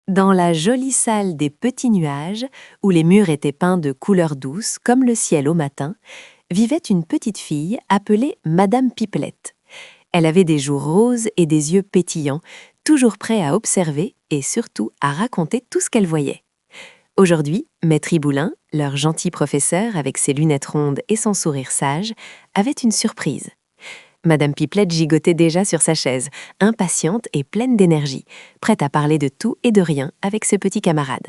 Dans la jolie salle des petits nuages, où les murs étaient peints de couleurs douces comme le ciel au matin, vivait une petite fille appelée Madame Pipelette. Elle avait des joues roses et des yeux pétillants, toujours prêts à observer et surtout à raconter tout ce qu'elle voyait. Aujourd'hui, Maître Iboulin, leur gentil professeur avec ses lunettes rondes et son sourire sage, avait une surprise. Madame Pipelette gigotait déjà sur sa chaise, impatiente et pleine d'énergie, prête à parler de tout et de rien avec ses petits camarades.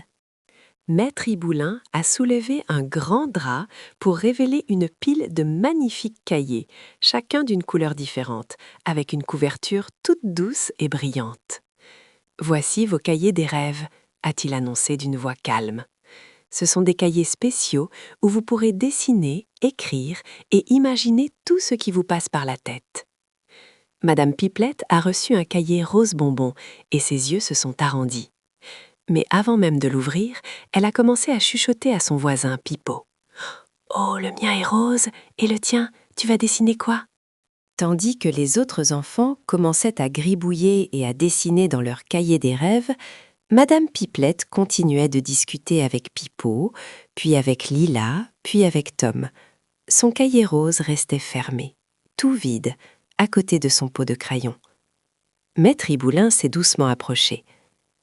Maître Iboulin a soulevé un grand drap pour révéler une pile de magnifiques cahiers, chacun d'une couleur différente, avec une couverture toute douce et brillante. « Voici vos cahiers des rêves », a-t-il annoncé d'une voix calme. Ce sont des cahiers spéciaux où vous pourrez dessiner, écrire et imaginer tout ce qui vous passe par la tête. Madame Pipelette a reçu un cahier rose bonbon et ses yeux se sont arrondis. Mais avant même de l'ouvrir, elle a commencé à chuchoter à son voisin Pipo. « Oh, le mien est rose, et le tien, tu vas dessiner quoi ?» Tandis que les autres enfants commençaient à gribouiller et à dessiner dans leur cahier des rêves, Madame Pipelette continuait de discuter avec Pipo, puis avec Lila, puis avec Tom. Son cahier rose restait fermé, tout vide, à côté de son pot de crayon. Maître Iboulin s'est doucement approché.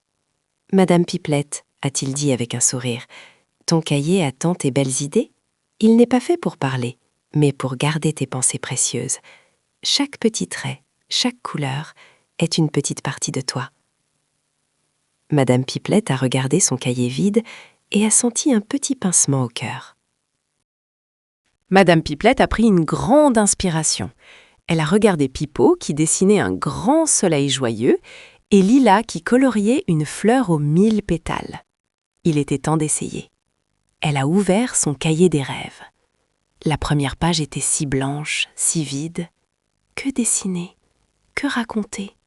« Madame Pipelette, a-t-il dit avec un sourire, ton cahier a tant tes belles idées? Il n'est pas fait pour parler, mais pour garder tes pensées précieuses. Chaque petit trait, chaque couleur est une petite partie de toi. » Madame Pipelette a regardé son cahier vide et a senti un petit pincement au cœur. Madame Pipelette a pris une grande inspiration. Elle a regardé Pipo qui dessinait un grand soleil joyeux et Lila qui coloriait une fleur aux 1000 pétales. Il était temps d'essayer. Elle a ouvert son cahier des rêves. La première page était si blanche, si vide. Que dessiner? Que raconter?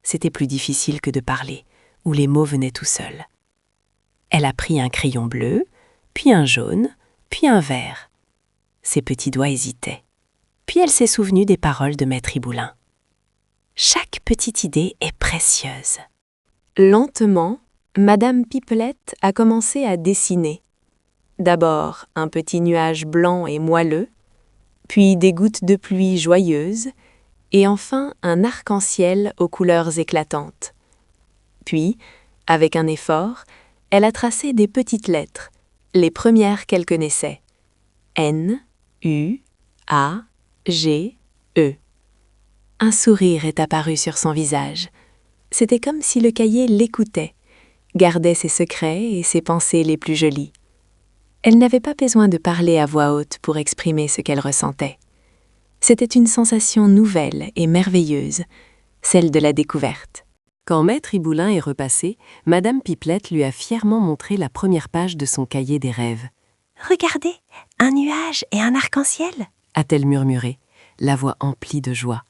C'était plus difficile que de parler, où les mots venaient tout seuls. Elle a pris un crayon bleu, puis un jaune, puis un vert. Ses petits doigts hésitaient. Puis elle s'est souvenue des paroles de Maître Iboulin. Chaque petite idée est précieuse. Lentement, Madame Pipelette a commencé à dessiner. D'abord un petit nuage blanc et moelleux, puis des gouttes de pluie joyeuses, et enfin un arc-en-ciel aux couleurs éclatantes. Puis, avec un effort, elle a tracé des petites lettres, les premières qu'elle connaissait. N, U, A, G, E. Un sourire est apparu sur son visage. C'était comme si le cahier l'écoutait, gardait ses secrets et ses pensées les plus jolies. Elle n'avait pas besoin de parler à voix haute pour exprimer ce qu'elle ressentait. C'était une sensation nouvelle et merveilleuse, celle de la découverte. Quand Maître Iboulin est repassé, Madame Pipelette lui a fièrement montré la première page de son cahier des rêves. « Regardez, un nuage et un arc-en-ciel » a-t-elle murmuré, la voix emplie de joie.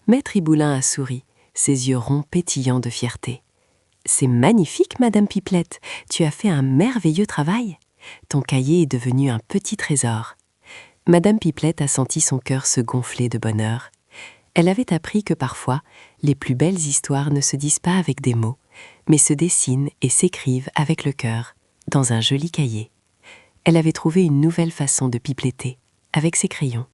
Maître Iboulin a souri, ses yeux ronds pétillants de fierté. « C'est magnifique, Madame Pipelette, tu as fait un merveilleux travail. Ton cahier est devenu un petit trésor. » Madame Pipelette a senti son cœur se gonfler de bonheur. Elle avait appris que parfois, les plus belles histoires ne se disent pas avec des mots, mais se dessinent et s'écrivent avec le cœur, dans un joli cahier. Elle avait trouvé une nouvelle façon de pipeletter, avec ses crayons.